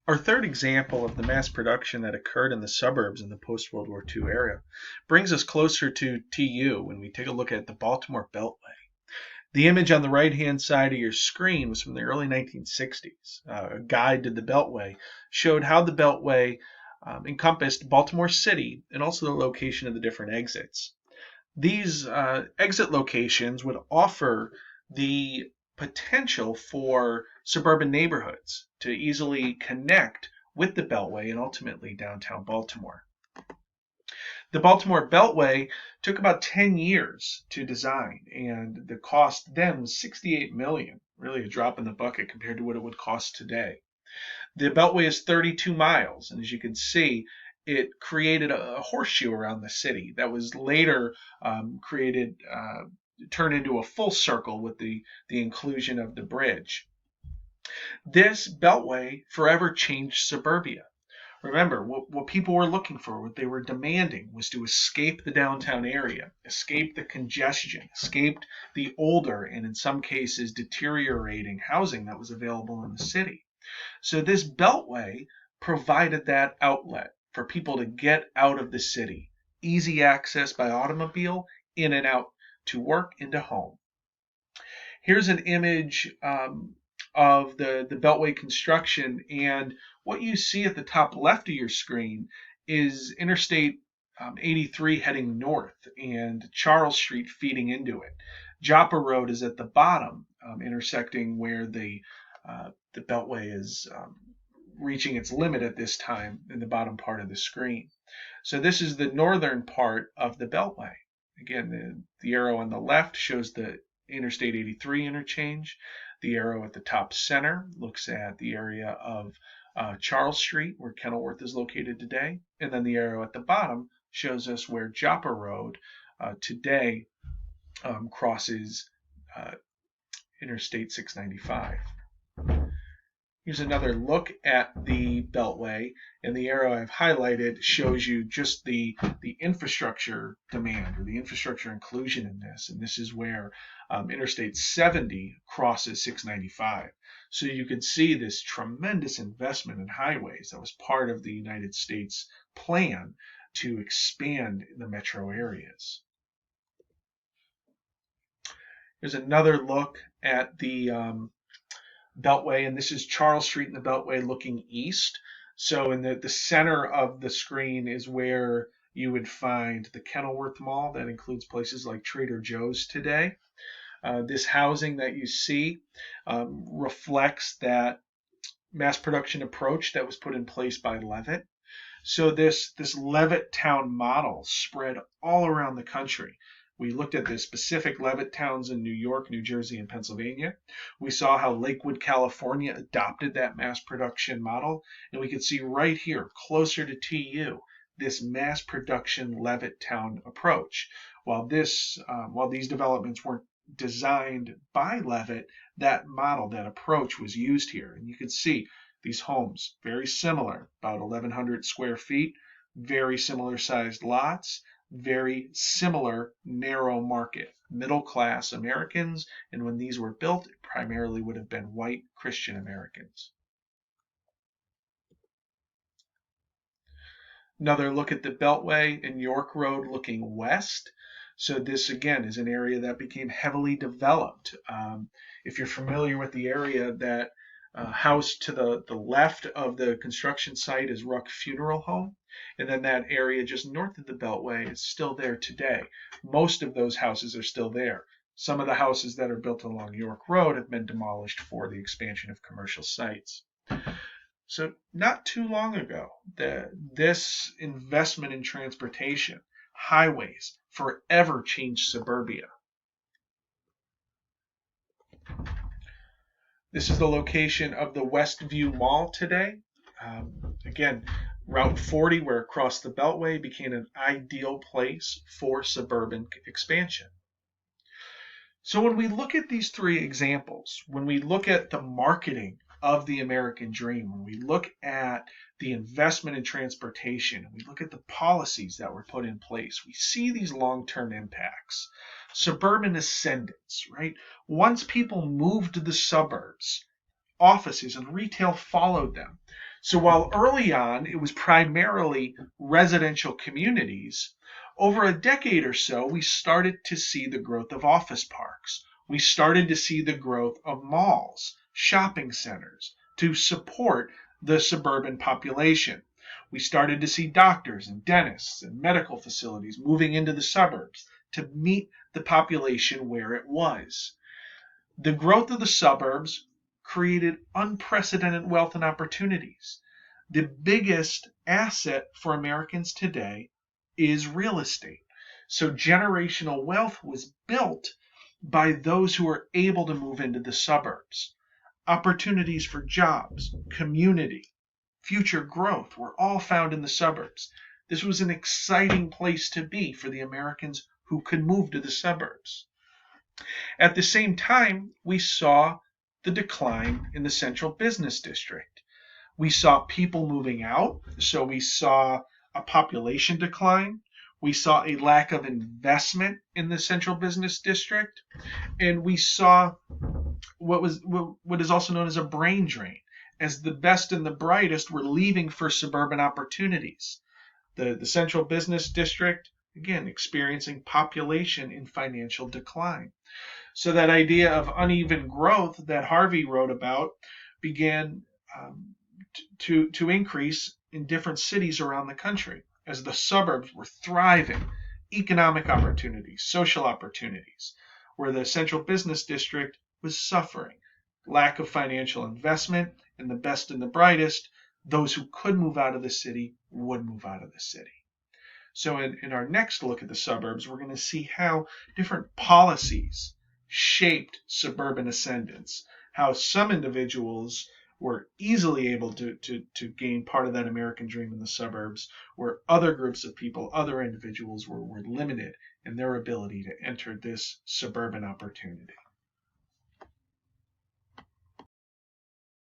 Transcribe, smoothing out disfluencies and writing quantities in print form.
Our third example of the mass production that occurred in the suburbs in the post-World War II era brings us closer to TU when we take a look at the Baltimore Beltway. The image on the right-hand side of your screen was from the early 1960s. A guide to the Beltway showed how the Beltway encompassed Baltimore City and also the location of the different exits. These exit locations would offer the potential for suburban neighborhoods to easily connect with the Beltway and ultimately downtown Baltimore. The Baltimore Beltway took about 10 years to design, and the cost then was $68 million, really a drop in the bucket compared to what it would cost today. The Beltway is 32 miles, and as you can see, it created a horseshoe around the city that was later turned into a full circle with the inclusion of the bridge. This Beltway forever changed suburbia. Remember, what people were looking for, what they were demanding, was to escape the downtown area, escape the congestion, escape the older and in some cases deteriorating housing that was available in the city. So this Beltway provided that outlet for people to get out of the city, easy access by automobile, in and out to work and to home. Here's an image of the Beltway construction, and what you see at the top left of your screen is Interstate 83 heading north and Charles Street feeding into it. Joppa Road is at the bottom, intersecting where the Beltway is reaching its limit at this time in the bottom part of the screen. So this is the northern part of the Beltway. Again, the arrow on the left shows the Interstate 83 interchange. The arrow at the top center looks at the area of Charles Street, where Kenilworth is located today. And then the arrow at the bottom shows us where Joppa Road today crosses Interstate 695. Here's another look at the Beltway, and the arrow I've highlighted shows you just the infrastructure demand or the infrastructure inclusion in this. And this is where Interstate 70 crosses 695. So you can see this tremendous investment in highways that was part of the United States plan to expand the metro areas. Here's another look at the Beltway, and this is Charles Street in the Beltway looking east. So in the center of the screen is where you would find the Kenilworth Mall. That includes places like Trader Joe's today. This housing that you see reflects that mass production approach that was put in place by Levitt. So this Levittown model spread all around the country. We looked at the specific Levitt towns in New York, New Jersey, and Pennsylvania. We saw how Lakewood, California adopted that mass production model. And we could see right here, closer to TU, this mass production Levittown approach. While these developments weren't designed by Levitt, that model, that approach was used here. And you can see these homes, very similar, about 1,100 square feet, very similar sized lots, very similar narrow market, middle class Americans, and when these were built, it primarily would have been white Christian Americans. Another look at the Beltway and York Road looking west. So this again is an area that became heavily developed. If you're familiar with the area, that house to the left of the construction site is Ruck Funeral Home. And then that area just north of the Beltway is still there today. Most of those houses are still there. Some of the houses that are built along York Road have been demolished for the expansion of commercial sites. So not too long ago, this investment in transportation, highways, forever changed suburbia. This is the location of the Westview Mall today. Again, Route 40, where it crossed the Beltway, became an ideal place for suburban expansion. So when we look at these three examples, when we look at the marketing of the American dream, when we look at the investment in transportation, and we look at the policies that were put in place, we see these long-term impacts. Suburban ascendance, right? Once people moved to the suburbs, offices and retail followed them. So while early on it was primarily residential communities, over a decade or so, we started to see the growth of office parks. We started to see the growth of malls, shopping centers to support the suburban population. We started to see doctors and dentists and medical facilities moving into the suburbs to meet the population where it was. The growth of the suburbs created unprecedented wealth and opportunities. The biggest asset for Americans today is real estate. So generational wealth was built by those who were able to move into the suburbs. Opportunities for jobs, community, future growth were all found in the suburbs. This was an exciting place to be for the Americans who could move to the suburbs. At the same time, we saw the decline in the central business district. We saw people moving out, so we saw a population decline. We saw a lack of investment in the central business district, and we saw what is also known as a brain drain, as the best and the brightest were leaving for suburban opportunities. The central business district, again, experiencing population and financial decline. So that idea of uneven growth that Harvey wrote about began to increase in different cities around the country as the suburbs were thriving, economic opportunities, social opportunities, where the central business district was suffering, lack of financial investment, and the best and the brightest, those who could move out of the city would move out of the city. So in our next look at the suburbs, we're going to see how different policies shaped suburban ascendance, how some individuals were easily able to gain part of that American dream in the suburbs, where other groups of people, other individuals were limited in their ability to enter this suburban opportunity.